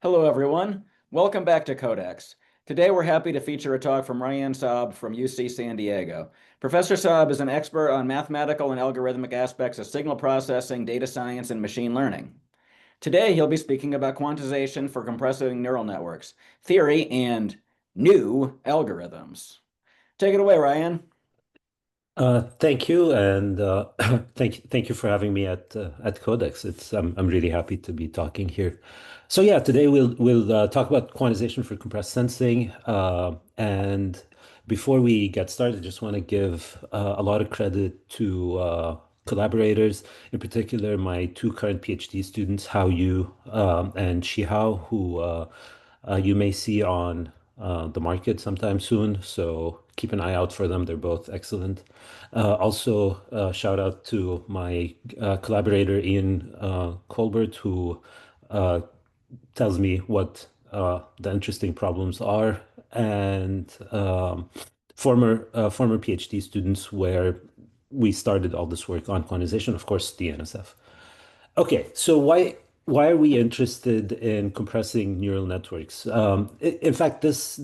Hello, everyone. Welcome back to Codex. Today, we're happy to feature a talk from Rayan Saab from UC San Diego. Professor Saab is an expert on mathematical and algorithmic aspects of signal processing, data science, and machine learning. Today, he'll be speaking about quantization for compressing neural networks, theory, and new algorithms. Take it away, Ryan. Thank you, and thank you for having me at Codex. I'm really happy to be talking here. So yeah, today we'll talk about quantization for compressed sensing. And before we get started, I just want to give a lot of credit to collaborators, in particular my two current PhD students, Hao Yu and Shihao, who you may see on the market sometime soon. So keep an eye out for them. They're both excellent. Also, shout out to my collaborator Ian Colbert, who uh, tells me what the interesting problems are, and former PhD students where we started all this work on quantization, of course, the NSF. Okay, so why are we interested in compressing neural networks? In fact, this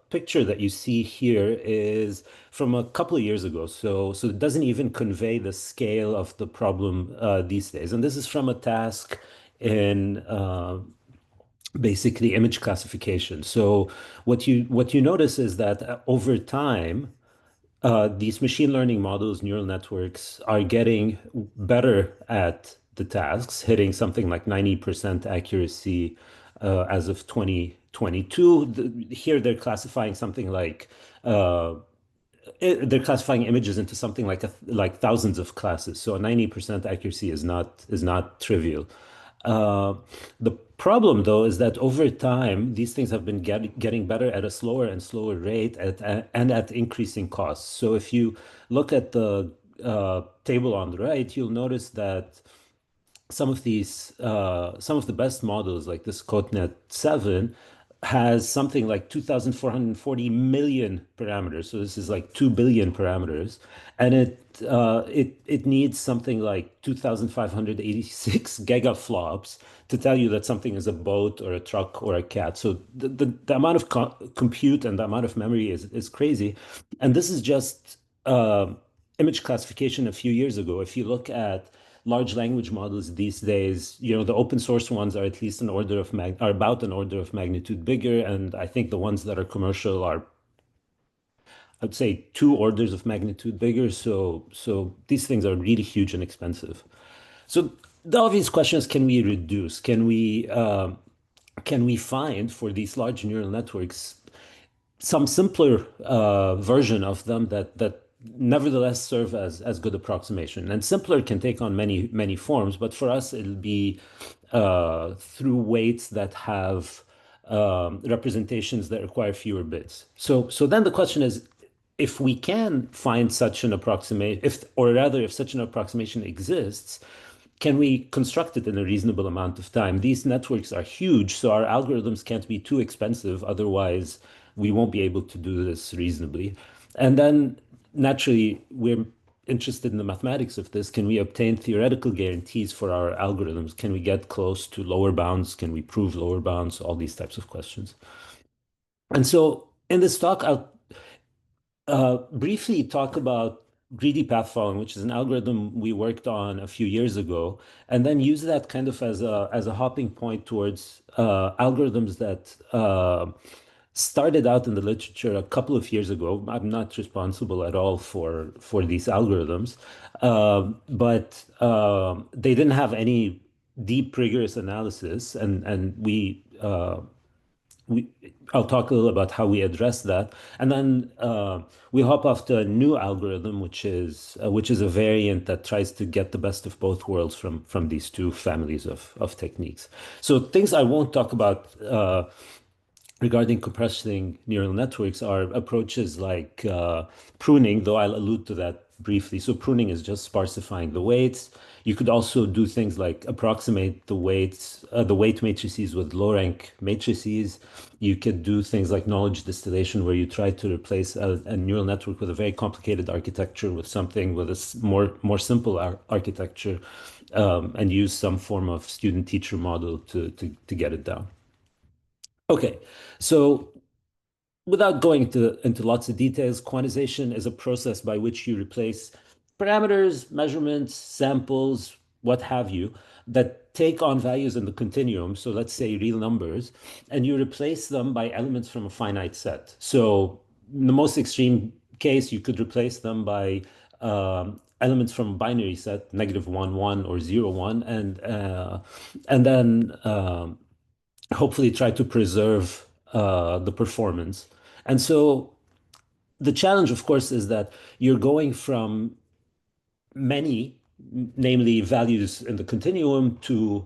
picture that you see here is from a couple of years ago, so it doesn't even convey the scale of the problem these days. And this is from a task in basically image classification. So what you notice is that over time these machine learning models, neural networks, are getting better at the tasks, hitting something like 90% accuracy as of 2022. Here they're classifying something like they're classifying images into something like thousands of classes. So a 90% accuracy is not trivial. Uh, the problem, though, is that over time, these things have been getting better at a slower and slower rate and at increasing costs. So if you look at the table on the right, you'll notice that some of the best models, like this CodeNet 7, has something like 2,440 million parameters. So this is like 2 billion parameters. And it needs something like 2,586 gigaflops to tell you that something is a boat or a truck or a cat. So the amount of compute and the amount of memory is crazy. And this is just image classification a few years ago. If you look at large language models these days, the open source ones are at least are about an order of magnitude bigger, and I think the ones that are commercial are, I'd say, two orders of magnitude bigger. So these things are really huge and expensive. So the obvious question is, can we reduce? Can we find for these large neural networks some simpler version of them that nevertheless serve as good approximation. And simpler can take on many forms, but for us it'll be through weights that have representations that require fewer bits. So then the question is, if we can find such an approximation, if such an approximation exists, can we construct it in a reasonable amount of time? These networks are huge, so our algorithms can't be too expensive. Otherwise, we won't be able to do this reasonably. And then naturally, we're interested in the mathematics of this. Can we obtain theoretical guarantees for our algorithms? Can we get close to lower bounds? Can we prove lower bounds? All these types of questions. And so in this talk, I'll briefly talk about greedy path following, which is an algorithm we worked on a few years ago, and then use that kind of as a hopping point towards algorithms that started out in the literature a couple of years ago. I'm not responsible at all for these algorithms, but they didn't have any deep, rigorous analysis, and we I'll talk a little about how we address that, and then we hop off to a new algorithm, which is a variant that tries to get the best of both worlds from these two families of techniques. So things I won't talk about regarding compressing neural networks are approaches like pruning, though I'll allude to that briefly. So pruning is just sparsifying the weights. You could also do things like approximate the weights, the weight matrices with low rank matrices. You could do things like knowledge distillation, where you try to replace a neural network with a very complicated architecture with something with a more simple architecture. and use some form of student-teacher model to get it down. Okay, so without going into lots of details, quantization is a process by which you replace parameters, measurements, samples, what have you, that take on values in the continuum. So let's say real numbers, and you replace them by elements from a finite set. So in the most extreme case, you could replace them by elements from a binary set, -1, 1, or 0, 1, and then hopefully try to preserve the performance. And so the challenge, of course, is that you're going from many, namely values in the continuum, to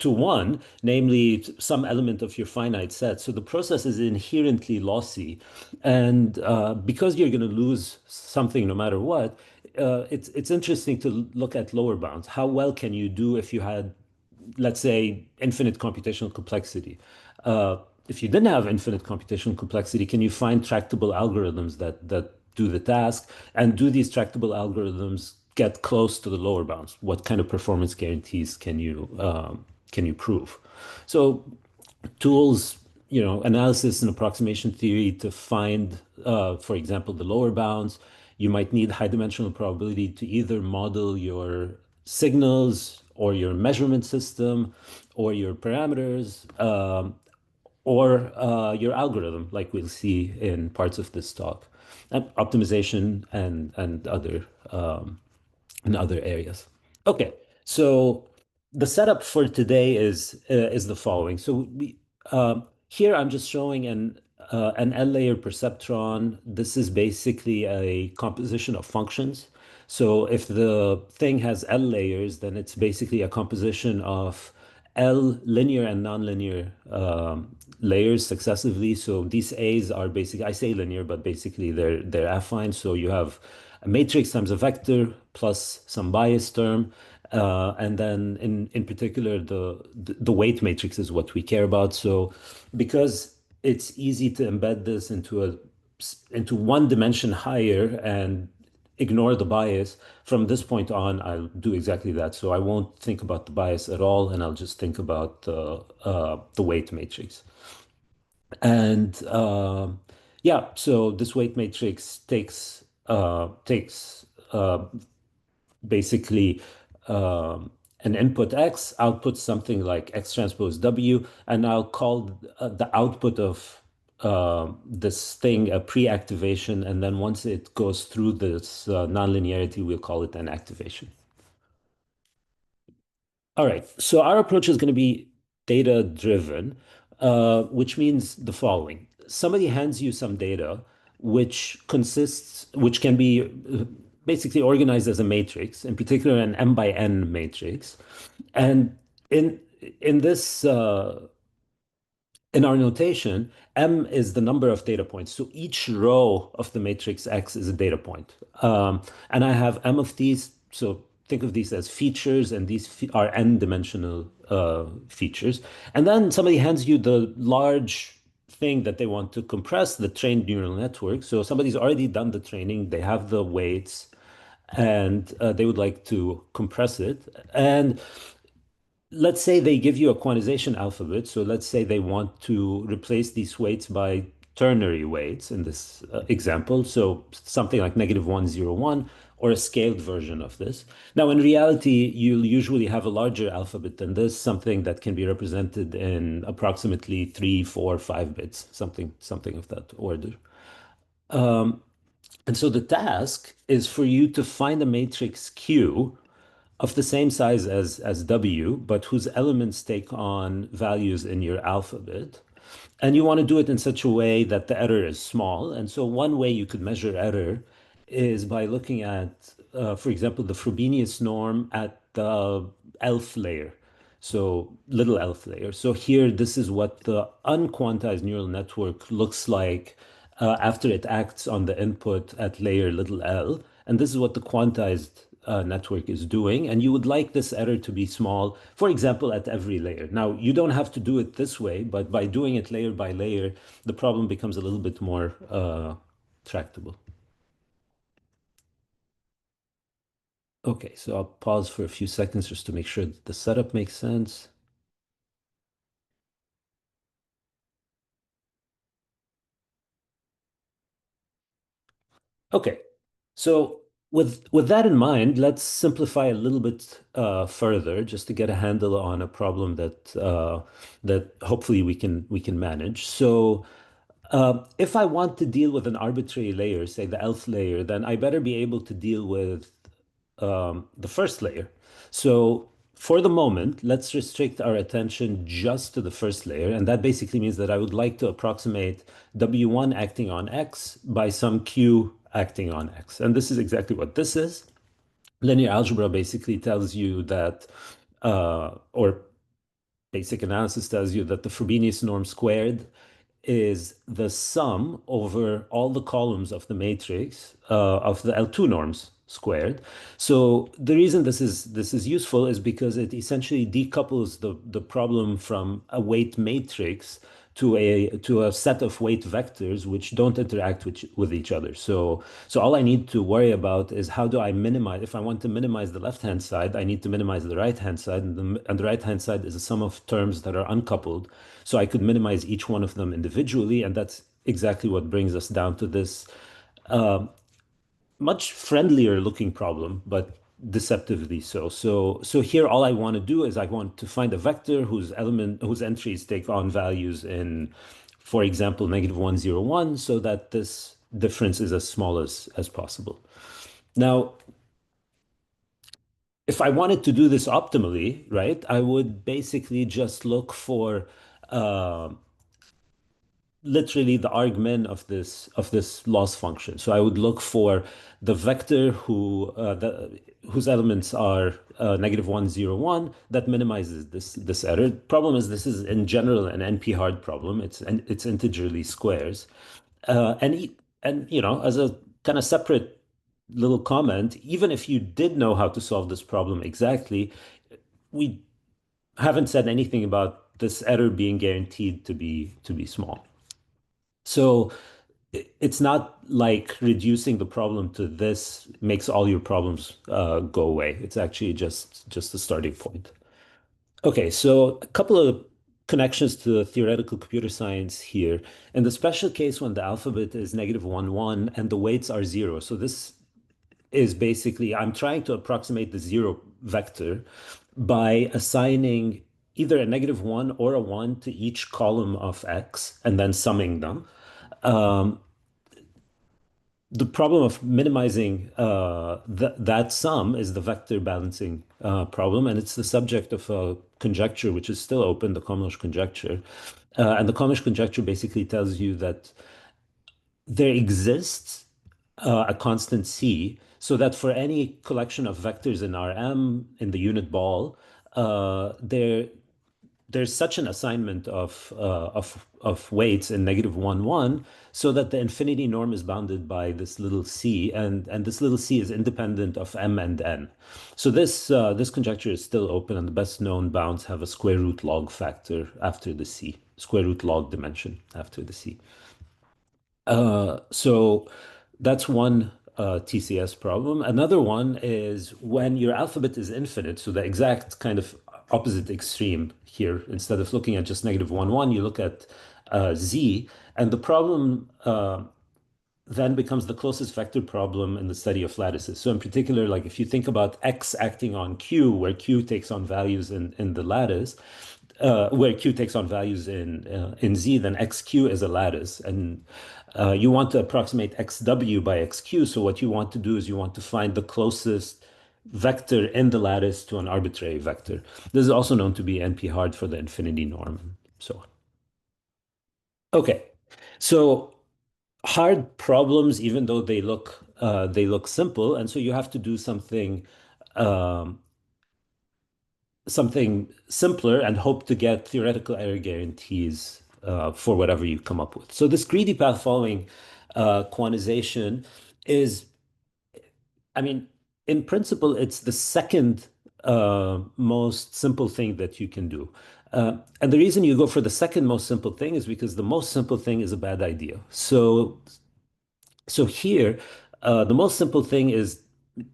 one, namely some element of your finite set. So the process is inherently lossy. And because you're going to lose something no matter what, it's interesting to look at lower bounds. How well can you do if you had, let's say, infinite computational complexity? If you didn't have infinite computational complexity, can you find tractable algorithms that do the task? And do these tractable algorithms get close to the lower bounds? What kind of performance guarantees can you prove? So tools, analysis and approximation theory to find, for example, the lower bounds. You might need high dimensional probability to either model your signals or your measurement system or your parameters, or your algorithm, like we'll see in parts of this talk, and optimization and other in other areas. Okay, so the setup for today is the following. So here I'm just showing an L-layer perceptron. This is basically a composition of functions. So if the thing has L layers, then it's basically a composition of L linear and nonlinear layers successively. So these A's are basically, I say linear, but basically they're affine. So you have a matrix times a vector plus some bias term. And then in particular, the weight matrix is what we care about. So because it's easy to embed this into one dimension higher and ignore the bias, from this point on, I'll do exactly that. So I won't think about the bias at all, and I'll just think about the weight matrix. And yeah, so this weight matrix takes basically an input X, output something like X transpose W, and I'll call the output of this thing a pre-activation, and then once it goes through this nonlinearity, we'll call it an activation. All right, so our approach is going to be data-driven, which means the following. Somebody hands you some data, which can be basically organized as a matrix, in particular an M by N matrix. And in in this in our notation, M is the number of data points. So each row of the matrix X is a data point. And I have M of these. So think of these as features, and these are n-dimensional features. And then somebody hands you the large thing that they want to compress, the trained neural network. So somebody's already done the training. They have the weights, and they would like to compress it. And let's say they give you a quantization alphabet. So let's say they want to replace these weights by ternary weights in this example. So something like -1, 0, 1, or a scaled version of this. Now, in reality, you'll usually have a larger alphabet than this, something that can be represented in approximately 3, 4, 5 bits, something of that order. And so the task is for you to find a matrix Q of the same size as W, but whose elements take on values in your alphabet. And you want to do it in such a way that the error is small. And so one way you could measure error is by looking at, for example, the Frobenius norm at the ELF layer. So little ELF layer. So here, this is what the unquantized neural network looks like after it acts on the input at layer little l. And this is what the quantized network is doing. And you would like this error to be small, for example, at every layer. Now, you don't have to do it this way, but by doing it layer by layer, the problem becomes a little bit more tractable. Okay, so I'll pause for a few seconds just to make sure that the setup makes sense. Okay, so with that in mind, let's simplify a little bit further just to get a handle on a problem that hopefully we can manage. So if I want to deal with an arbitrary layer, say the elf layer, then I better be able to deal with the first layer. So for the moment, let's restrict our attention just to the first layer. And that basically means that I would like to approximate W1 acting on X by some Q acting on X. And this is exactly what this is. Linear algebra basically tells you that, or basic analysis tells you that the Frobenius norm squared is the sum over all the columns of the matrix of the L2 norms squared. So the reason this is useful is because it essentially decouples the problem from a weight matrix to a set of weight vectors which don't interact with each other. So all I need to worry about is how do I minimize, if I want to minimize the left-hand side, I need to minimize the right-hand side, and the right-hand side is a sum of terms that are uncoupled. So I could minimize each one of them individually, and that's exactly what brings us down to this much friendlier looking problem, but deceptively so. So here all I want to do is I want to find a vector whose entries take on values in, for example, -1, 0, 1, so that this difference is as small as possible. Now, if I wanted to do this optimally, right, I would basically just look for uh, literally the argmin of this loss function. So I would look for the vector whose elements are -1, 0, 1 that minimizes this error. Problem is this is in general an NP-hard problem. It's integerly squares. And as a kind of separate little comment, even if you did know how to solve this problem exactly, we haven't said anything about this error being guaranteed to be small. So it's not like reducing the problem to this makes all your problems go away. It's actually just a starting point. Okay, so a couple of connections to theoretical computer science here. In the special case when the alphabet is -1, 1 and the weights are 0. So this is basically, I'm trying to approximate the zero vector by assigning either a -1 or a 1 to each column of X and then summing them. The problem of minimizing that sum is the vector balancing problem, and it's the subject of a conjecture which is still open, the Qronos conjecture. And the Qronos conjecture basically tells you that there exists a constant C, so that for any collection of vectors in Rm in the unit ball, there's such an assignment of weights in -1, 1, so that the infinity norm is bounded by this little c, and this little c is independent of m and n. So this conjecture is still open, and the best known bounds have a square root log factor after the c, square root log dimension after the c. So that's one TCS problem. Another one is when your alphabet is infinite, so the exact kind of opposite extreme here. Instead of looking at just -1, 1, you look at z, and the problem then becomes the closest vector problem in the study of lattices. So in particular, like if you think about X acting on Q, where Q takes on values in the lattice, where Q takes on values in Z, then XQ is a lattice. And you want to approximate XW by XQ. So what you want to do is you want to find the closest vector in the lattice to an arbitrary vector. This is also known to be NP-hard for the infinity norm, and so on. Okay, so hard problems, even though they look simple, and so you have to do um, something simpler and hope to get theoretical error guarantees for whatever you come up with. So this greedy path following quantization is, I mean, in principle, it's the second most simple thing that you can do. And the reason you go for the second most simple thing is because the most simple thing is a bad idea. So here, the most simple thing is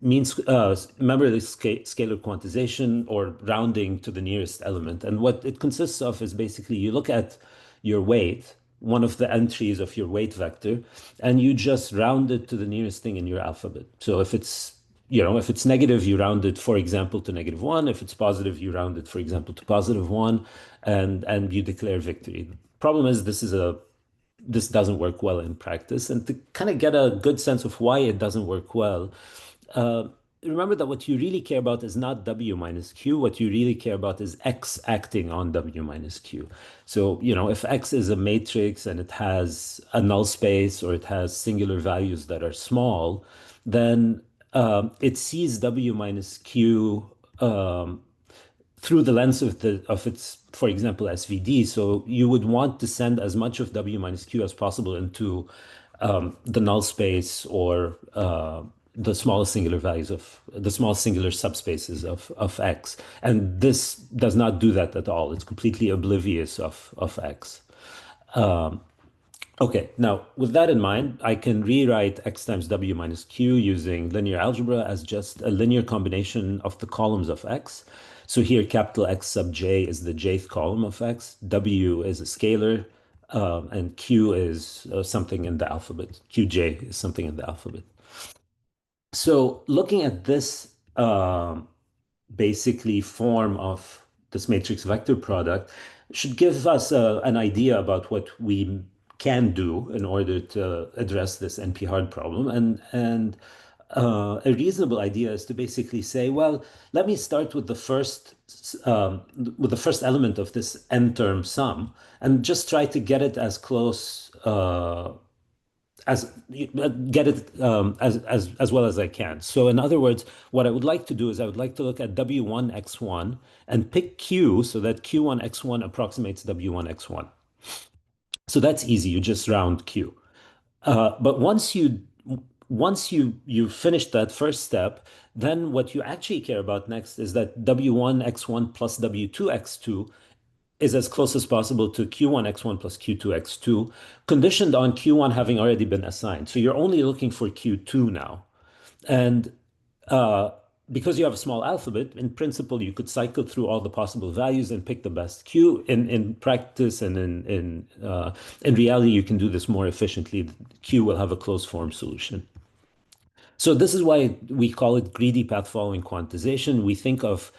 means remember the scalar quantization or rounding to the nearest element. And what it consists of is basically you look at your weight, one of the entries of your weight vector, and you just round it to the nearest thing in your alphabet. So if it's if it's negative, you round it, for example, to -1. If it's positive, you round it, for example, to +1, and you declare victory. Problem is this doesn't work well in practice. And to kind of get a good sense of why it doesn't work well, uh, remember that what you really care about is not W minus Q. What you really care about is X acting on W minus Q. So, if X is a matrix and it has a null space or it has singular values that are small, then it sees W minus Q through the lens of its, for example, SVD. So you would want to send as much of W minus Q as possible into the null space or the smallest singular values of the smallest singular subspaces of X. And this does not do that at all. It's completely oblivious of X. Okay, now with that in mind, I can rewrite X times W minus Q using linear algebra as just a linear combination of the columns of X. So here, capital X sub j is the jth column of X, W is a scalar, and Q is something in the alphabet. Qj is something in the alphabet. So looking at this basically form of this matrix vector product should give us an idea about what we can do in order to address this NP-hard problem. And a reasonable idea is to basically say, well, let me start with the first element of this n-term sum and just try to get it as close as get it as well as I can. So in other words, what I would like to do is I would like to look at W1 x1 and pick Q so that Q1 x1 approximates W1 x1. So that's easy. You just round Q. But once you finish that first step, then what you actually care about next is that W1 x1 plus W2 x2 is as close as possible to Q1 x1 plus Q2 x2, conditioned on Q1 having already been assigned. So you're only looking for Q2 now. And uh, because you have a small alphabet, in principle, you could cycle through all the possible values and pick the best Q. In practice and in reality, you can do this more efficiently. Q will have a closed form solution. So this is why we call it greedy path following quantization. We think of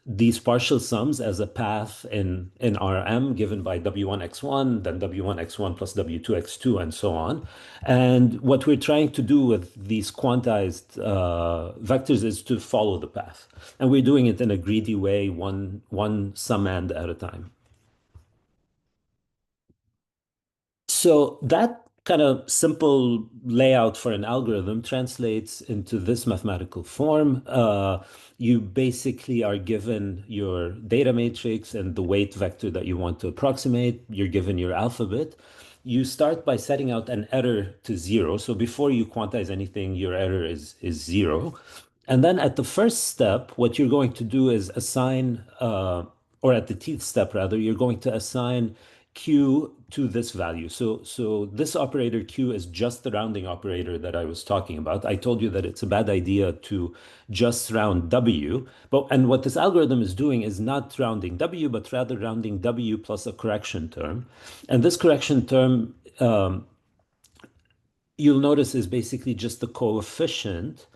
these partial sums as a path in RM given by W1 x1, then W1 x1 plus W2 x2, and so on. And what we're trying to do with these quantized vectors is to follow the path. And we're doing it in a greedy way, one summand at a time. So that kind of simple layout for an algorithm translates into this mathematical form. You basically are given your data matrix and the weight vector that you want to approximate. You're given your alphabet. You start by setting out an error to 0. So before you quantize anything, your error is 0. And then at the first step, what you're going to do is assign, or at the teeth step rather, you're going to assign Q to this value. So this operator Q is just the rounding operator that I was talking about. I told you that it's a bad idea to just round W, and what this algorithm is doing is not rounding W, but rather rounding W plus a correction term. And this correction term, you'll notice, is basically just the coefficient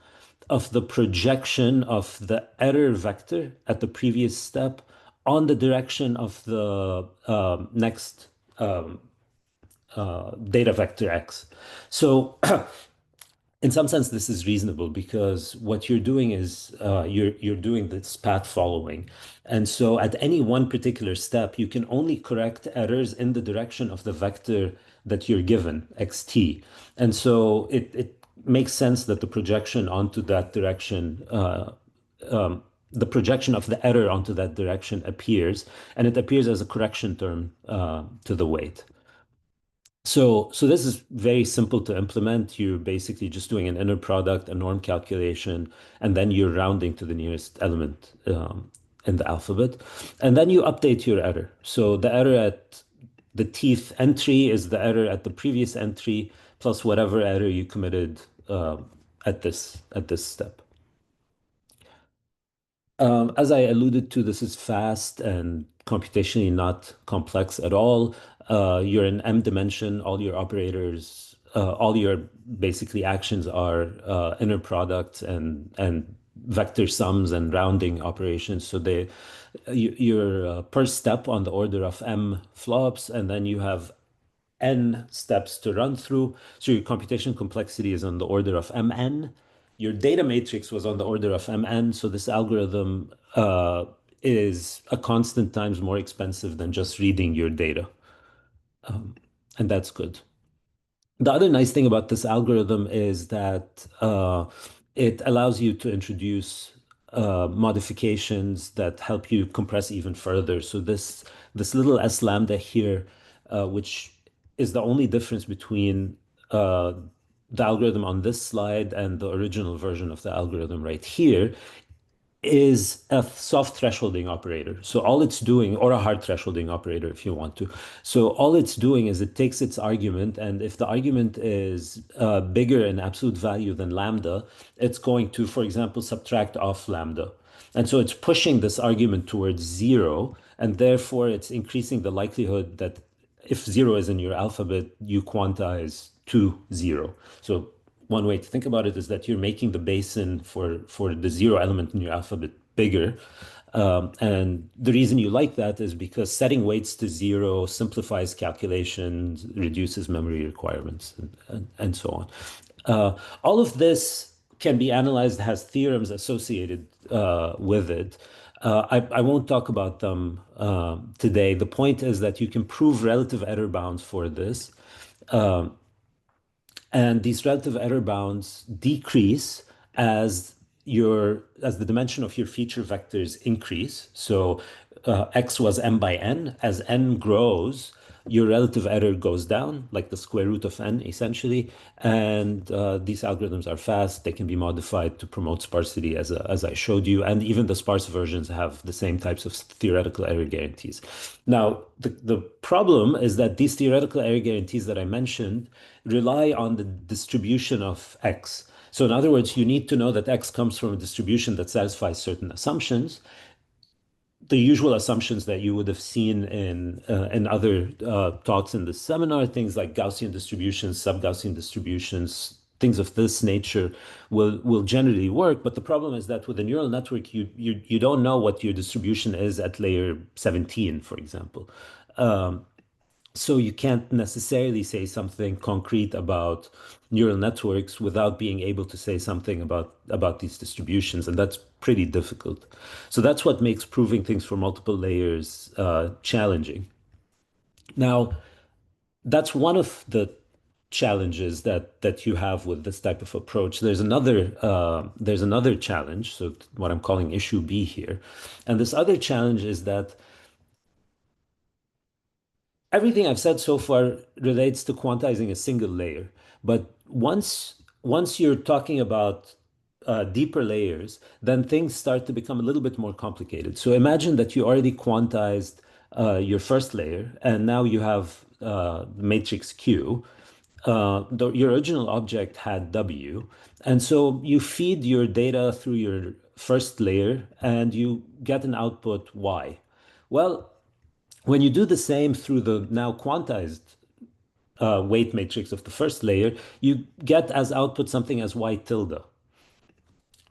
of the projection of the error vector at the previous step on the direction of the next data vector x. So in some sense, this is reasonable because what you're doing is you're doing this path following. And so at any one particular step, you can only correct errors in the direction of the vector that you're given, xt. And so it makes sense that the projection onto that direction the projection of the error onto that direction appears, and it appears as a correction term to the weight. So this is very simple to implement. You're basically just doing an inner product, a norm calculation, and then you're rounding to the nearest element in the alphabet. And then you update your error. So the error at the teeth entry is the error at the previous entry plus whatever error you committed at this step. As I alluded to, this is fast and computationally not complex at all. You're in M dimension, all your operators, all your basically actions are inner products and vector sums and rounding operations. So you're per step on the order of M flops, and then you have n steps to run through. So your computation complexity is on the order of mn. Your data matrix was on the order of mn. So this algorithm is a constant times more expensive than just reading your data. And that's good. The other nice thing about this algorithm is that it allows you to introduce modifications that help you compress even further. So this little s lambda here, which is the only difference between the algorithm on this slide and the original version of the algorithm right here, is a soft thresholding operator. So all it's doing, or a hard thresholding operator if you want to. So all it's doing is it takes its argument, and if the argument is bigger in absolute value than lambda, it's going to, for example, subtract off lambda. And so it's pushing this argument towards zero, and therefore it's increasing the likelihood that if zero is in your alphabet, you quantize to zero. So one way to think about it is that you're making the basin for the zero element in your alphabet bigger. And the reason you like that is because setting weights to zero simplifies calculations, reduces memory requirements, and so on. All of this can be analyzed, has theorems associated with it. I won't talk about them today. The point is that you can prove relative error bounds for this. And these relative error bounds decrease as the dimension of your feature vectors increase. So x was m by n. As n grows, your relative error goes down, like the square root of n, essentially. And these algorithms are fast. They can be modified to promote sparsity, as I showed you. And even the sparse versions have the same types of theoretical error guarantees. Now, the problem is that these theoretical error guarantees that I mentioned rely on the distribution of x. So in other words, you need to know that x comes from a distribution that satisfies certain assumptions, the usual assumptions that you would have seen in other talks in the seminar, things like Gaussian distributions, sub-Gaussian distributions, things of this nature will generally work. But the problem is that with a neural network, you don't know what your distribution is at layer 17, for example. So you can't necessarily say something concrete about neural networks without being able to say something about these distributions, and that's pretty difficult. So that's what makes proving things for multiple layers challenging. Now, that's one of the challenges that you have with this type of approach. There's another challenge, so what I'm calling issue B here, and this other challenge is that everything I've said so far relates to quantizing a single layer. But once you're talking about deeper layers, then things start to become a little bit more complicated. So imagine that you already quantized your first layer, and now you have the matrix Q. Your original object had W, and so you feed your data through your first layer, and you get an output Y. Well, when you do the same through the now quantized weight matrix of the first layer, you get as output something as y tilde.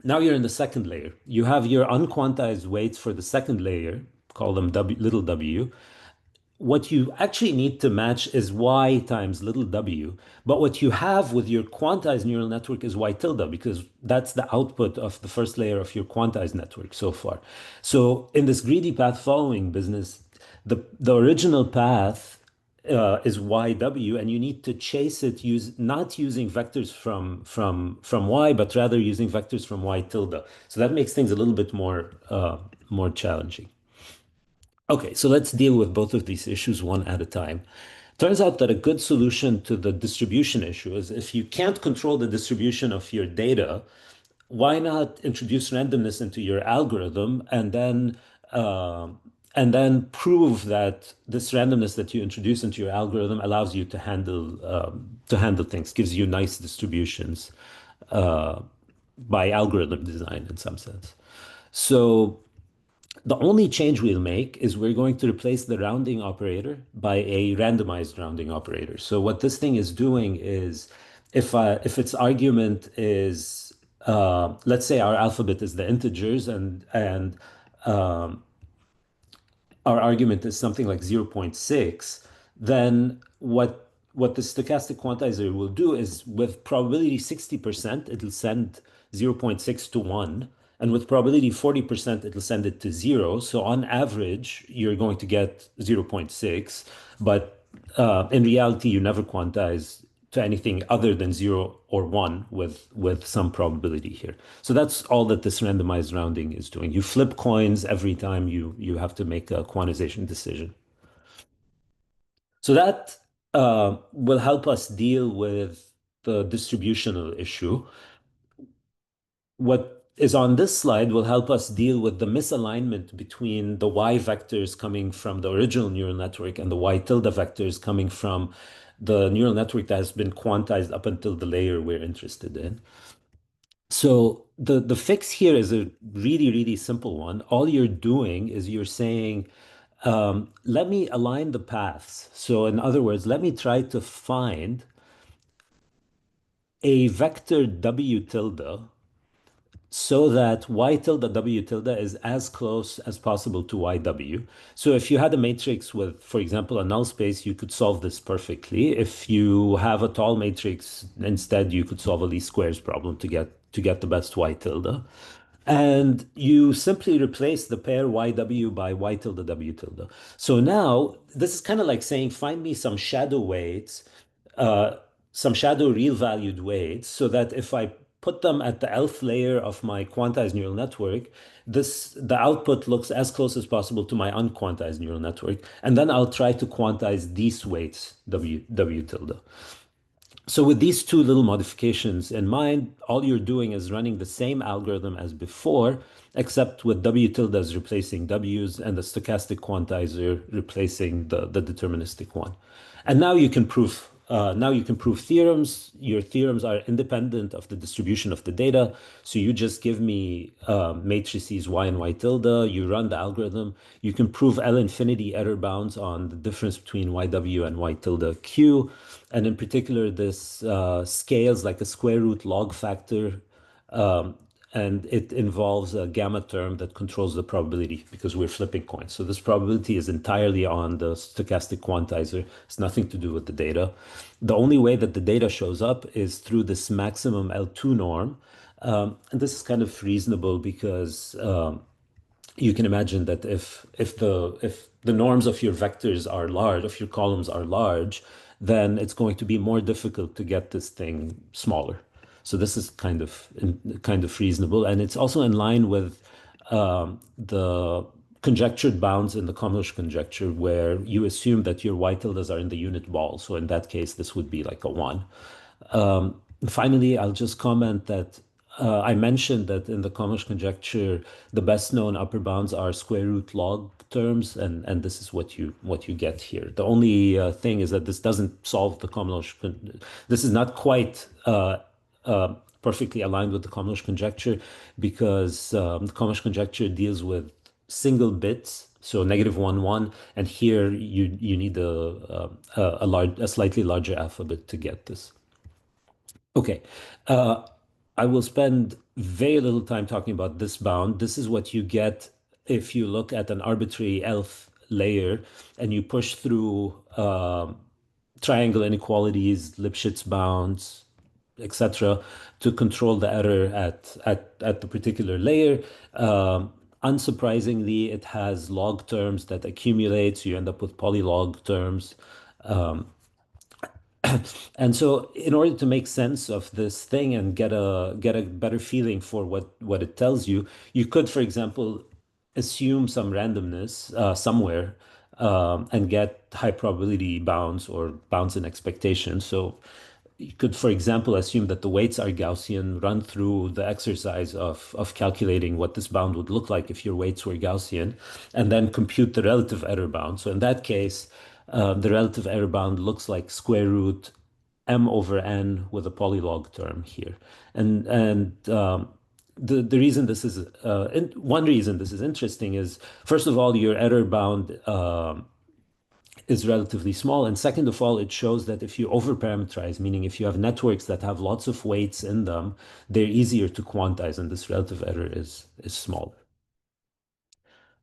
Now you're in the second layer. You have your unquantized weights for the second layer, call them w, little w. What you actually need to match is y times little w. But what you have with your quantized neural network is y tilde, because that's the output of the first layer of your quantized network so far. So in this greedy path following business, the original path is YW, and you need to chase it not using vectors from Y, but rather using vectors from Y tilde. So that makes things a little bit more challenging. Okay, so let's deal with both of these issues one at a time. Turns out that a good solution to the distribution issue is if you can't control the distribution of your data, why not introduce randomness into your algorithm and then prove that this randomness that you introduce into your algorithm allows you to handle things, gives you nice distributions. uh, by algorithm design in some sense. So the only change we'll make is we're going to replace the rounding operator by a randomized rounding operator. So what this thing is doing is if its argument is let's say our alphabet is the integers and our argument is something like zero point 0.6, then what the stochastic quantizer will do is with probability 60%, it'll send zero point 0.6 to 1. And with probability 40%, it'll send it to 0. So on average, you're going to get zero point 0.6. But in reality, you never quantize to anything other than 0 or 1 with some probability here. So that's all that this randomized rounding is doing. You flip coins every time you have to make a quantization decision. So that will help us deal with the distributional issue. What is on this slide will help us deal with the misalignment between the y vectors coming from the original neural network and the y tilde vectors coming from the neural network that has been quantized up until the layer we're interested in. So the fix here is a really, really simple one. All you're doing is you're saying, let me align the paths. So in other words, let me try to find a vector W tilde so that y tilde w tilde is as close as possible to yw. So if you had a matrix with, for example, a null space, you could solve this perfectly. If you have a tall matrix, instead, you could solve a least squares problem to get the best y tilde. And you simply replace the pair yw by y tilde w tilde. So now this is kind of like saying, find me uh, some shadow real valued weights so that if I put them at the Lth layer of my quantized neural network, the output looks as close as possible to my unquantized neural network. And then I'll try to quantize these weights, W tilde. So with these two little modifications in mind, all you're doing is running the same algorithm as before, except with W tilde as replacing W's and the stochastic quantizer replacing the deterministic one. And now you can prove theorems. Your theorems are independent of the distribution of the data. So you just give me matrices y and y tilde. You run the algorithm. You can prove L infinity error bounds on the difference between yw and y tilde q. And in particular, this scales like a square root log factor. Um, and it involves a gamma term that controls the probability because we're flipping coins. So this probability is entirely on the stochastic quantizer. It's nothing to do with the data. The only way that the data shows up is through this maximum L2 norm. And this is kind of reasonable because you can imagine that if the norms of your vectors are large, if your columns are large, then it's going to be more difficult to get this thing smaller. So this is kind of reasonable, and it's also in line with the conjectured bounds in the Qronos conjecture, where you assume that your y tildes are in the unit ball. So in that case, this would be like a one. Finally, I'll just comment that I mentioned that in the Qronos conjecture, the best known upper bounds are square root log terms, and this is what you get here. The only thing is that this doesn't solve the Qronos. This is not quite perfectly aligned with the Qronos conjecture because the Qronos conjecture deals with single bits, so -1, 1, and here you need a slightly larger alphabet to get this. Okay. Uh, I will spend very little time talking about this bound. This is what you get if you look at an arbitrary elf layer and you push through triangle inequalities, Lipschitz bounds, etc., to control the error at the particular layer. Unsurprisingly, it has log terms that accumulate, so you end up with polylog terms. And so in order to make sense of this thing and get a better feeling for what it tells you, you could, for example, assume some randomness somewhere and get high probability bounds or bounds in expectation. So you could, for example, assume that the weights are Gaussian, run through the exercise of calculating what this bound would look like if your weights were Gaussian, and then compute the relative error bound. So in that case, the relative error bound looks like square root m over n with a polylog term here. And the reason this is one reason this is interesting is, first of all, your error bound is relatively small, and second of all, it shows that if you overparameterize, meaning if you have networks that have lots of weights in them, they're easier to quantize, and this relative error is smaller.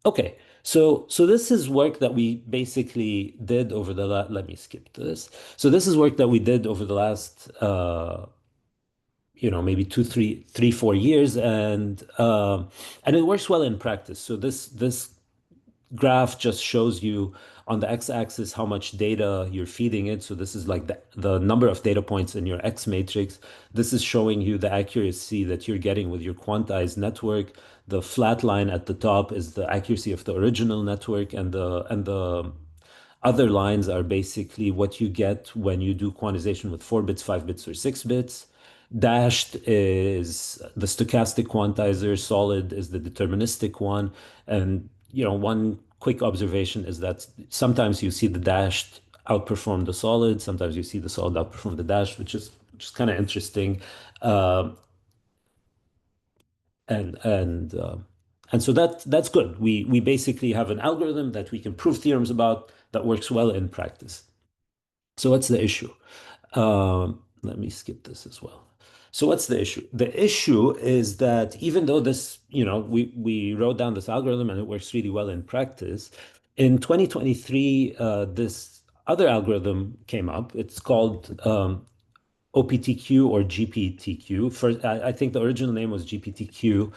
Okay, so this is work that we basically did over the let me skip this. So this is work that we did over the last maybe 4 years, and it works well in practice. So this graph just shows you on the x-axis how much data you're feeding it. So this is like the number of data points in your X matrix. This is showing you the accuracy that you're getting with your quantized network. The flat line at the top is the accuracy of the original network, and the other lines are basically what you get when you do quantization with 4 bits, 5 bits, or 6 bits. Dashed is the stochastic quantizer, solid is the deterministic one. And one quick observation is that sometimes you see the dashed outperform the solid, sometimes you see the solid outperform the dashed, which is kind of interesting. Uh, and and uh, and so that's good. We basically have an algorithm that we can prove theorems about that works well in practice. So what's the issue? Let me skip this as well. So what's the issue? The issue is that even though this, we wrote down this algorithm and it works really well in practice, in 2023, this other algorithm came up. It's called OPTQ or GPTQ. First, I think the original name was GPTQ.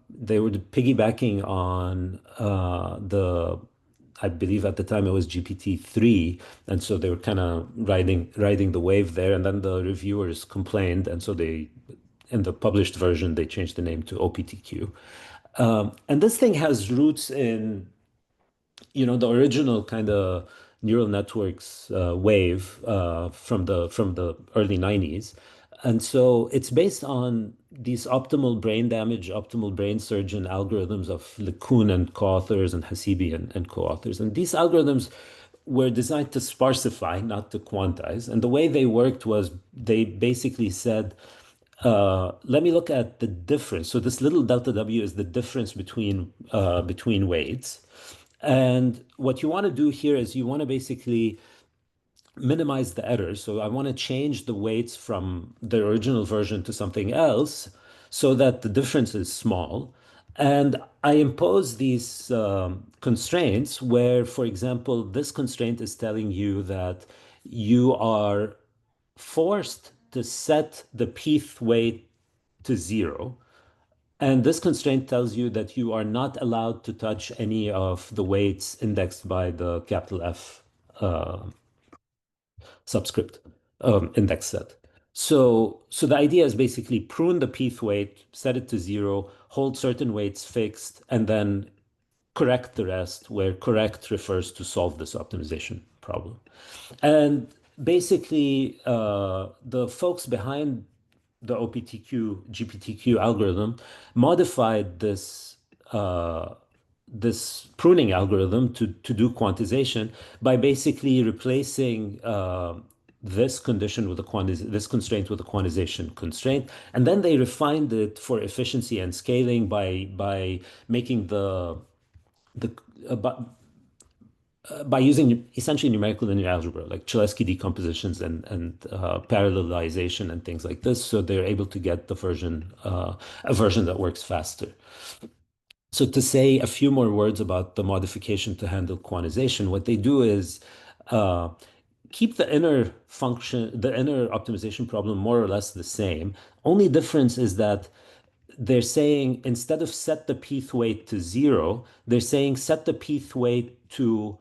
They were piggybacking on I believe at the time it was GPT-3, and so they were kind of riding the wave there. And then the reviewers complained, and so in the published version, they changed the name to OPTQ. And this thing has roots in the original kind of neural networks wave from the early 90s. And so it's based on these optimal brain damage, optimal brain surgeon algorithms of LeCun and co-authors, and Hasibi and co-authors. And these algorithms were designed to sparsify, not to quantize. And the way they worked was they basically said, let me look at the difference. So this little delta W is the difference between weights. And what you want to do here is you want to basically minimize the errors. So I want to change the weights from the original version to something else so that the difference is small. And I impose these constraints where, for example, this constraint is telling you that you are forced to set the pth weight to 0. And this constraint tells you that you are not allowed to touch any of the weights indexed by the capital F uh, subscript index set. So the idea is basically prune the pth weight, set it to 0, hold certain weights fixed, and then correct the rest, where correct refers to solve this optimization problem. And basically, the folks behind the OPTQ GPTQ algorithm modified this pruning algorithm to do quantization by basically replacing this condition with this constraint with a quantization constraint, and then they refined it for efficiency and scaling by making the by using essentially numerical linear algebra, like Cholesky decompositions and parallelization and things like this. So they're able to get a version that works faster. So to say a few more words about the modification to handle quantization, what they do is uh, keep the inner optimization problem more or less the same. Only difference is that they're saying instead of set the pth weight to 0, they're saying set the pth weight to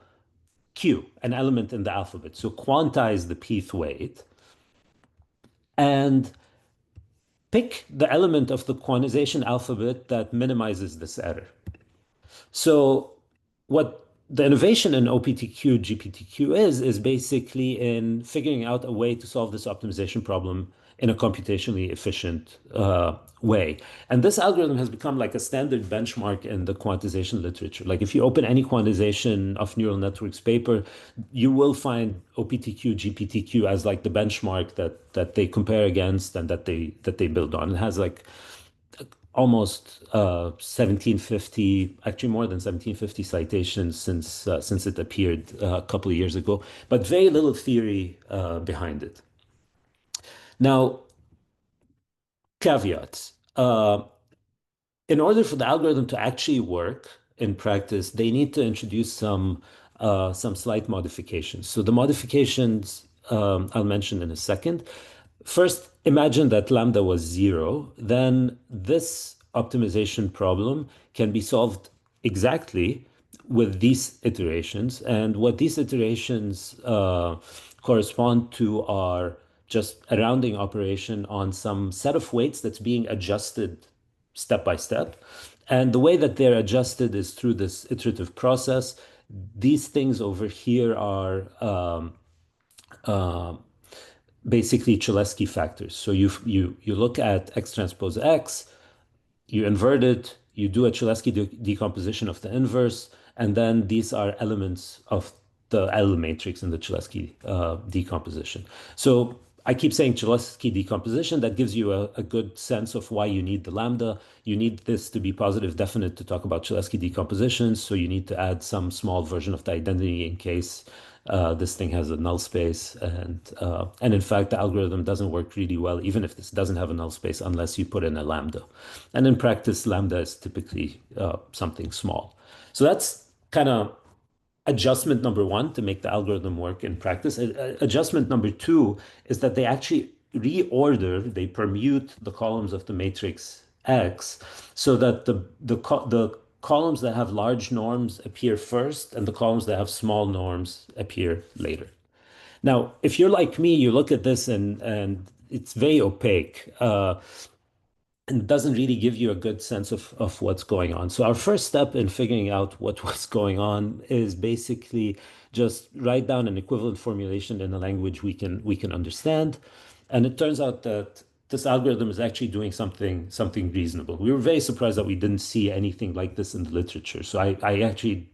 Q, an element in the alphabet. So quantize the pth weight and pick the element of the quantization alphabet that minimizes this error. So what the innovation in OPTQ, GPTQ is basically in figuring out a way to solve this optimization problem in a computationally efficient way. And this algorithm has become like a standard benchmark in the quantization literature. Like if you open any quantization of neural networks paper, you will find OPTQ, GPTQ as like the benchmark that they compare against and that they build on. It has like almost 1750, actually more than 1750 citations since it appeared a couple of years ago, but very little theory behind it. Now, caveats. In order for the algorithm to actually work in practice, they need to introduce some slight modifications. So the modifications I'll mention in a second. First, imagine that lambda was 0. Then this optimization problem can be solved exactly with these iterations. And what these iterations correspond to are just a rounding operation on some set of weights that's being adjusted step by step. And the way that they're adjusted is through this iterative process. These things over here are basically Cholesky factors. So you look at x transpose x, you invert it, you do a Cholesky decomposition of the inverse, and then these are elements of the L matrix in the Cholesky decomposition. So I keep saying Cholesky decomposition. That gives you a good sense of why you need the lambda. You need this to be positive definite to talk about Cholesky decompositions. So you need to add some small version of the identity in case this thing has a null space. And in fact, the algorithm doesn't work really well, even if this doesn't have a null space, unless you put in a lambda. And in practice, lambda is typically something small. So that's kind of adjustment number one to make the algorithm work in practice. Adjustment number two is that they actually reorder, they permute the columns of the matrix X so that the columns that have large norms appear first and the columns that have small norms appear later. Now, if you're like me, you look at this and it's very opaque. And doesn't really give you a good sense of what's going on. So our first step in figuring out what was going on is basically just write down an equivalent formulation in a language we can understand. And it turns out that this algorithm is actually doing something reasonable. We were very surprised that we didn't see anything like this in the literature. So I actually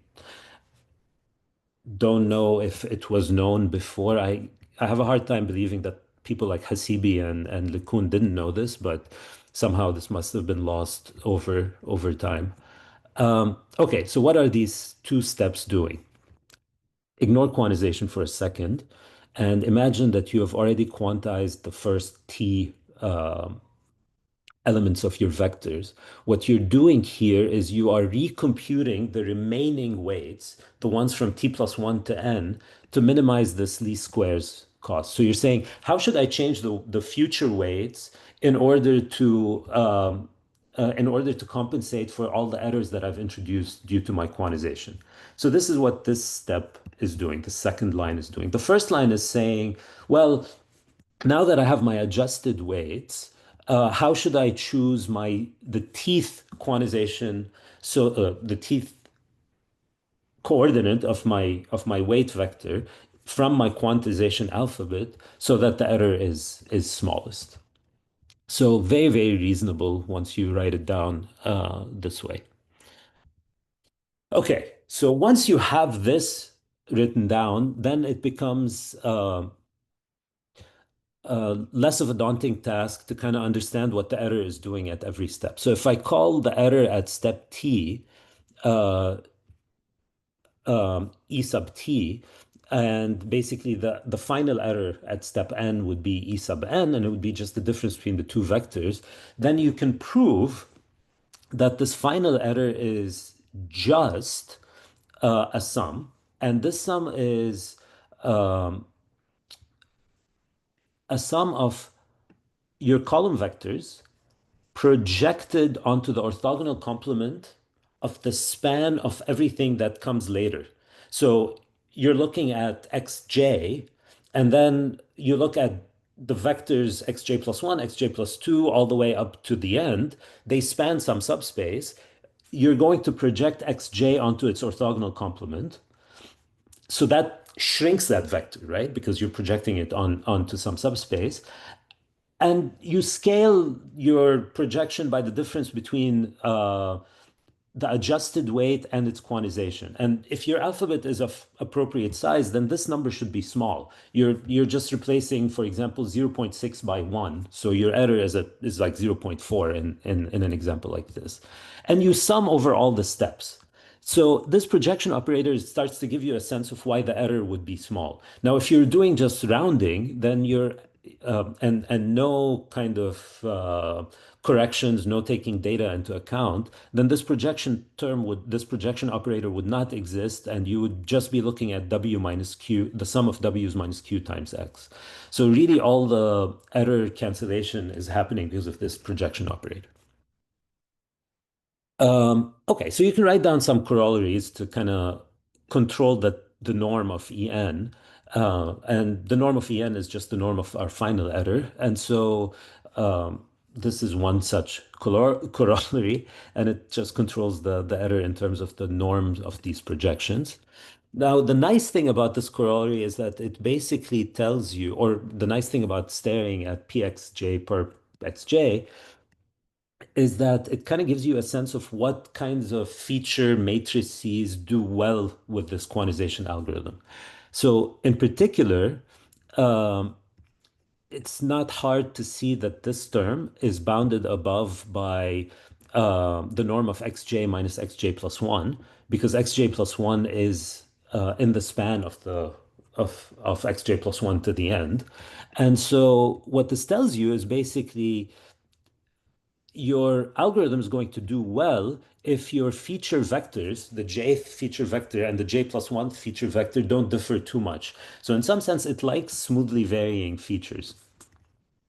don't know if it was known before. I have a hard time believing that people like Hasibi and LeCun didn't know this, but somehow this must have been lost over time. Okay, so what are these two steps doing? Ignore quantization for a second and imagine that you have already quantized the first t elements of your vectors. What you're doing here is you are recomputing the remaining weights, the ones from t plus 1 to n, to minimize this least squares cost. So you're saying, how should I change the future weights in order to compensate for all the errors that I've introduced due to my quantization? So this is what this step is doing. The second line is doing. The first line is saying, well, now that I have my adjusted weights, how should I choose the teeth quantization? So the teeth coordinate of my weight vector from my quantization alphabet so that the error is smallest. So very, very reasonable once you write it down this way. Okay, so once you have this written down, then it becomes less of a daunting task to kind of understand what the error is doing at every step. So if I call the error at step t uh, e sub t, and basically the final error at step n would be e sub n, and it would be just the difference between the two vectors, then you can prove that this final error is just a sum, and this sum is a sum of your column vectors projected onto the orthogonal complement of the span of everything that comes later. So you're looking at xj, and then you look at the vectors xj plus 1, xj plus 2, all the way up to the end. They span some subspace. You're going to project xj onto its orthogonal complement. So that shrinks that vector, right? Because you're projecting it onto some subspace. And you scale your projection by the difference between the adjusted weight and its quantization. And if your alphabet is of appropriate size, then this number should be small. You're just replacing, for example, zero point 0.6 by 1. So your error is like zero point 0.4 in an example like this. And you sum over all the steps. So this projection operator starts to give you a sense of why the error would be small. Now, if you're doing just rounding, then you're and no kind of corrections, no taking data into account, then this projection operator would not exist, and you would just be looking at W minus Q, the sum of W's minus Q times X. So really all the error cancellation is happening because of this projection operator. Okay, so you can write down some corollaries to kind of control the norm of En. And the norm of En is just the norm of our final error. And so this is one such corollary, and it just controls the error in terms of the norms of these projections. Now, the nice thing about this corollary is that it basically tells you, or the nice thing about staring at Pxj per xj is that it kind of gives you a sense of what kinds of feature matrices do well with this quantization algorithm. So in particular, um, it's not hard to see that this term is bounded above by the norm of xj minus xj plus 1, because xj plus 1 is in the span of xj plus 1 to the end. And so what this tells you is basically your algorithm is going to do well if your feature vectors, the jth feature vector and the j plus 1 feature vector, don't differ too much. So in some sense, it likes smoothly varying features,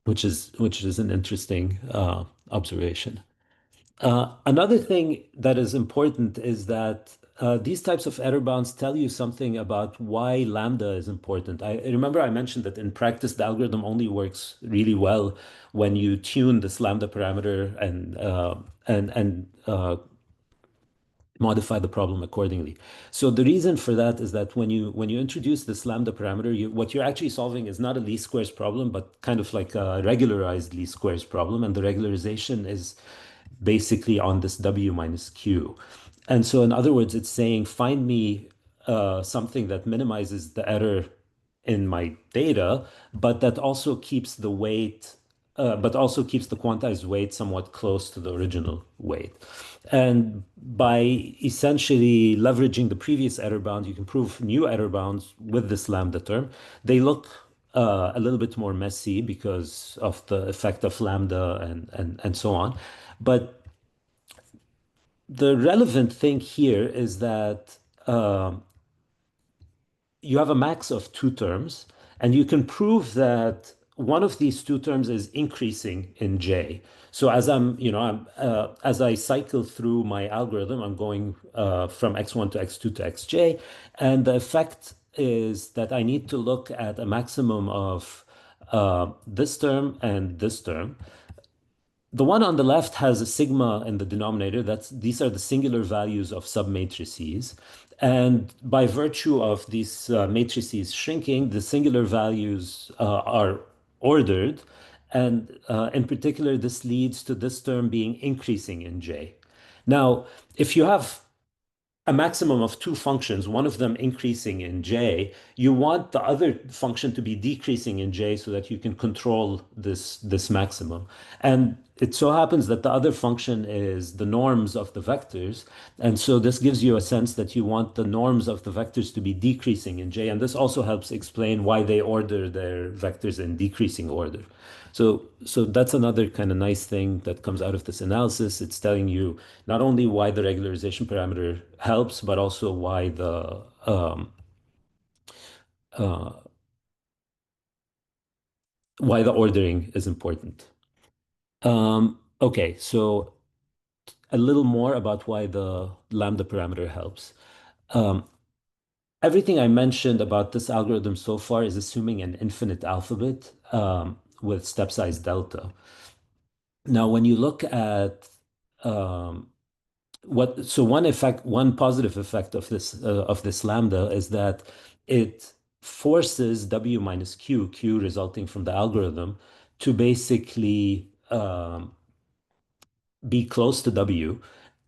which is an interesting observation. Another thing that is important is that these types of error bounds tell you something about why lambda is important. I remember I mentioned that in practice, the algorithm only works really well when you tune this lambda parameter and modify the problem accordingly. So the reason for that is that when you introduce this lambda parameter, what you're actually solving is not a least squares problem, but kind of like a regularized least squares problem. And the regularization is basically on this W minus Q. And so in other words, it's saying, find me something that minimizes the error in my data, but that also keeps the weight, but also keeps the quantized weight somewhat close to the original weight. And by essentially leveraging the previous error bound, you can prove new error bounds with this lambda term. They look a little bit more messy because of the effect of lambda and so on. But the relevant thing here is that you have a max of two terms, and you can prove that one of these two terms is increasing in J. So as I cycle through my algorithm, I'm going from x1 to x2 to xj, and the effect is that I need to look at a maximum of this term and this term. The one on the left has a sigma in the denominator. These are the singular values of submatrices. And by virtue of these matrices shrinking, the singular values are ordered. And in particular, this leads to this term being increasing in J. Now, if you have a maximum of two functions, one of them increasing in J, you want the other function to be decreasing in J so that you can control this maximum. And it so happens that the other function is the norms of the vectors. And so this gives you a sense that you want the norms of the vectors to be decreasing in J. And this also helps explain why they order their vectors in decreasing order. So that's another kind of nice thing that comes out of this analysis. It's telling you not only why the regularization parameter helps, but also uh, why the ordering is important. Okay, so a little more about why the lambda parameter helps. Um, Everything I mentioned about this algorithm so far is assuming an infinite alphabet with step size delta. Now, when you look at um, one positive effect of this lambda is that it forces W minus Q resulting from the algorithm to basically be close to W.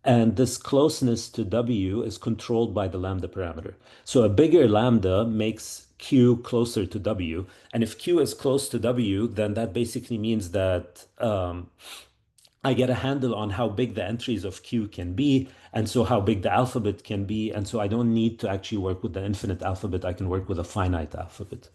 And this closeness to W is controlled by the lambda parameter. So a bigger lambda makes Q closer to W. And if Q is close to W, then that basically means that I get a handle on how big the entries of Q can be, and so how big the alphabet can be. And so I don't need to actually work with the infinite alphabet. I can work with a finite alphabet.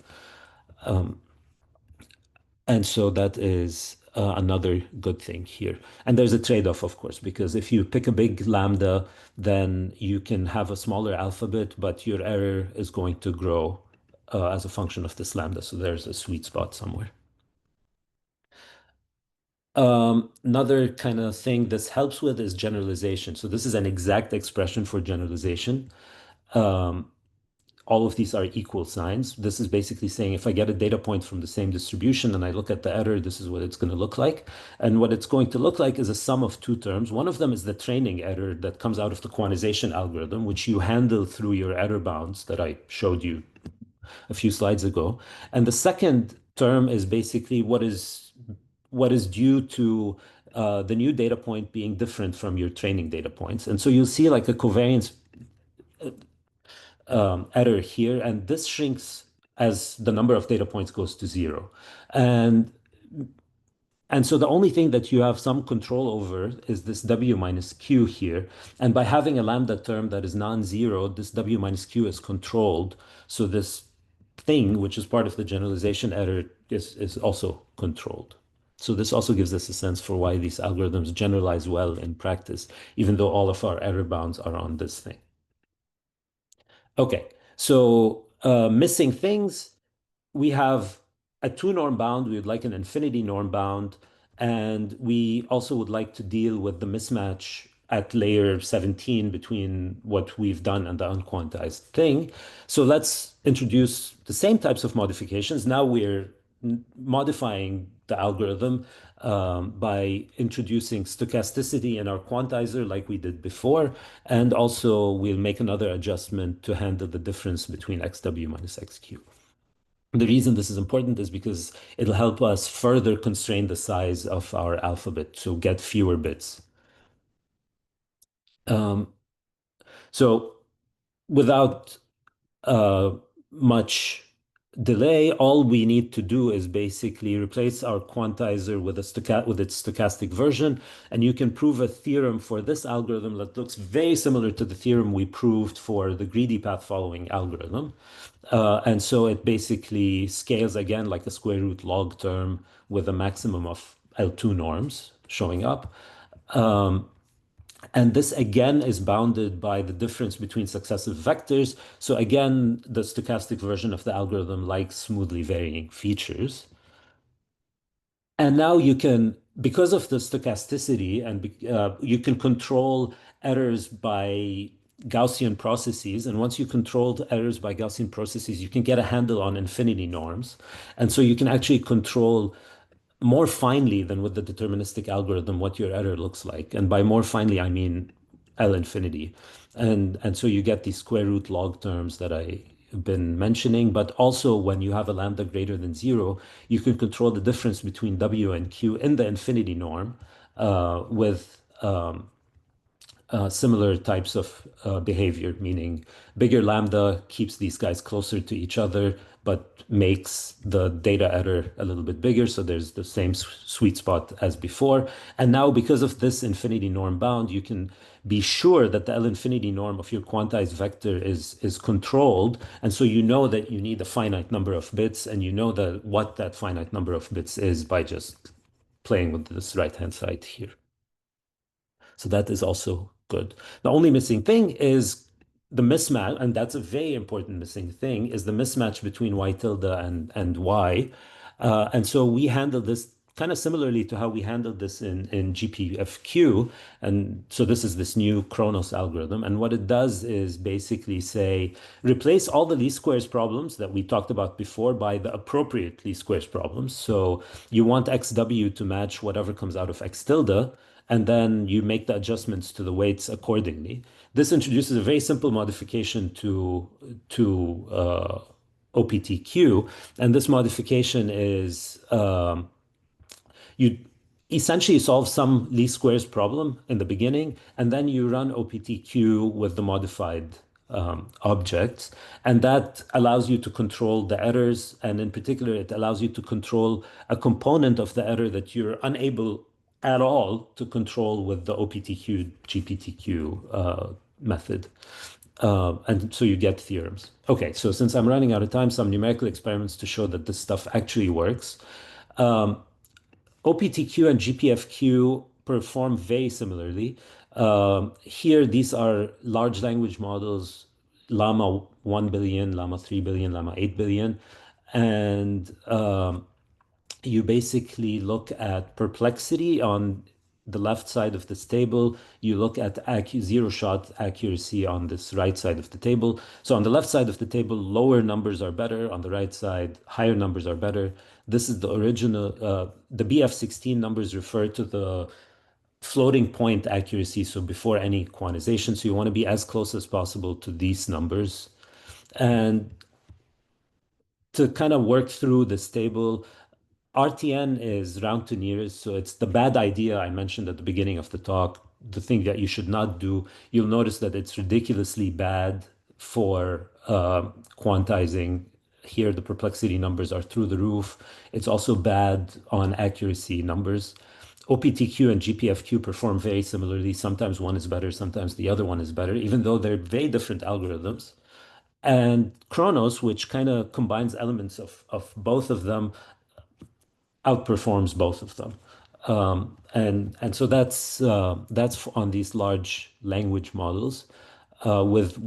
And so that is another good thing here. And there's a trade-off, of course, because if you pick a big lambda, then you can have a smaller alphabet, but your error is going to grow as a function of this lambda. So there's a sweet spot somewhere. Another kind of thing this helps with is generalization. So this is an exact expression for generalization. Um, all of these are equal signs. This is basically saying if I get a data point from the same distribution and I look at the error, this is what it's going to look like. And what it's going to look like is a sum of two terms. One of them is the training error that comes out of the quantization algorithm, which you handle through your error bounds that I showed you a few slides ago. And the second term is basically what is due to the new data point being different from your training data points. And so you'll see like a covariance error here, and this shrinks as the number of data points goes to zero. And and so the only thing that you have some control over is this W minus Q here. And by having a lambda term that is non-zero, this W minus Q is controlled. So this thing, which is part of the generalization error, is also controlled. So this also gives us a sense for why these algorithms generalize well in practice, even though all of our error bounds are on this thing. Okay, so missing things, we have a two-norm bound. We would like an infinity norm bound. And we also would like to deal with the mismatch at layer 17 between what we've done and the unquantized thing. So let's introduce the same types of modifications. Now we're modifying the algorithm by introducing stochasticity in our quantizer like we did before. And also we'll make another adjustment to handle the difference between xw minus xq. The reason this is important is because it'll help us further constrain the size of our alphabet to get fewer bits. Um, so without uh, much delay, all we need to do is basically replace our quantizer with its stochastic version, and you can prove a theorem for this algorithm that looks very similar to the theorem we proved for the greedy path following algorithm. And so it basically scales again like a square root log term with a maximum of L2 norms showing up. And this again is bounded by the difference between successive vectors. So again, the stochastic version of the algorithm likes smoothly varying features. And now you can, because of the stochasticity, and you can control errors by Gaussian processes. And once you control errors by Gaussian processes, you can get a handle on infinity norms. And so you can actually control more finely than with the deterministic algorithm what your error looks like. And by more finely, I mean L infinity. And so you get these square root log terms that I've been mentioning, but also when you have a lambda greater than zero, you can control the difference between W and Q in the infinity norm with similar types of behavior, meaning bigger lambda keeps these guys closer to each other, but makes the data error a little bit bigger. So there's the same sweet spot as before. And now because of this infinity norm bound, you can be sure that the L infinity norm of your quantized vector is controlled. And so you know that you need a finite number of bits, and you know that what that finite number of bits is by just playing with this right-hand side here. So that is also good. The only missing thing is the mismatch, and that's a very important missing thing, is the mismatch between y tilde and y. And so we handle this kind of similarly to how we handled this in GPFQ. And so this is this new Qronos algorithm. And what it does is basically say, replace all the least squares problems that we talked about before by the appropriate least squares problems. So you want XW to match whatever comes out of X tilde, and then you make the adjustments to the weights accordingly. This introduces a very simple modification to OPTQ, and this modification is You essentially solve some least squares problem in the beginning, and then you run OPTQ with the modified objects, and that allows you to control the errors, and in particular, it allows you to control a component of the error that you're unable at all to control with the OPTQ GPTQ method. And so you get theorems. Okay, so since I'm running out of time, some numerical experiments to show that this stuff actually works. OPTQ and GPFQ perform very similarly. Here, these are large language models, Llama 1 billion, Llama 3 billion, Llama 8 billion. And you basically look at perplexity on the left side of this table. You look at zero-shot accuracy on this right side of the table. So on the left side of the table, lower numbers are better. On the right side, higher numbers are better. This is the original, the BF16 numbers refer to the floating point accuracy, so before any quantization. So you want to be as close as possible to these numbers. And to kind of work through this table, RTN is round to nearest, so it's the bad idea I mentioned at the beginning of the talk, the thing that you should not do. You'll notice that it's ridiculously bad for quantizing. Here, the perplexity numbers are through the roof. It's also bad on accuracy numbers. OPTQ and GPFQ perform very similarly. Sometimes one is better, sometimes the other one is better, even though they're very different algorithms. And Qronos, which kind of combines elements of both of them, outperforms both of them. And so that's on these large language models with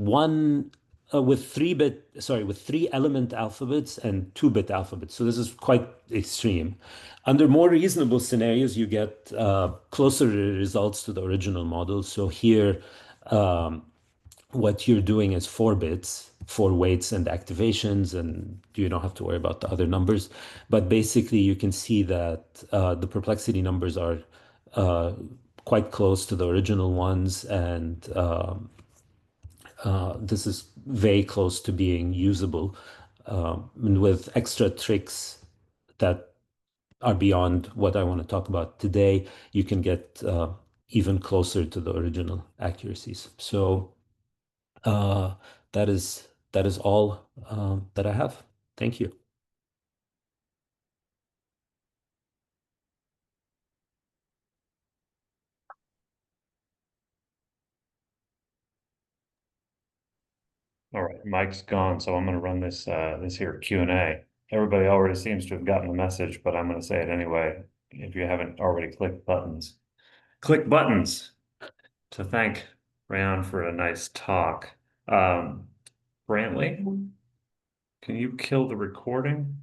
with 3 element alphabets and 2-bit alphabets. So this is quite extreme. Under more reasonable scenarios, you get closer results to the original model. So here, what you're doing is 4 bits, 4 weights and activations, and you don't have to worry about the other numbers. But basically, you can see that the perplexity numbers are quite close to the original ones, and this is very close to being usable, and with extra tricks that are beyond what I want to talk about today, you can get even closer to the original accuracies. So uh, that is all that I have. Thank you. All right, Mike's gone, so I'm going to run this here Q&A. Everybody already seems to have gotten the message, but I'm going to say it anyway. If you haven't already clicked buttons, click buttons to thank Rayan for a nice talk. Brantley, can you kill the recording?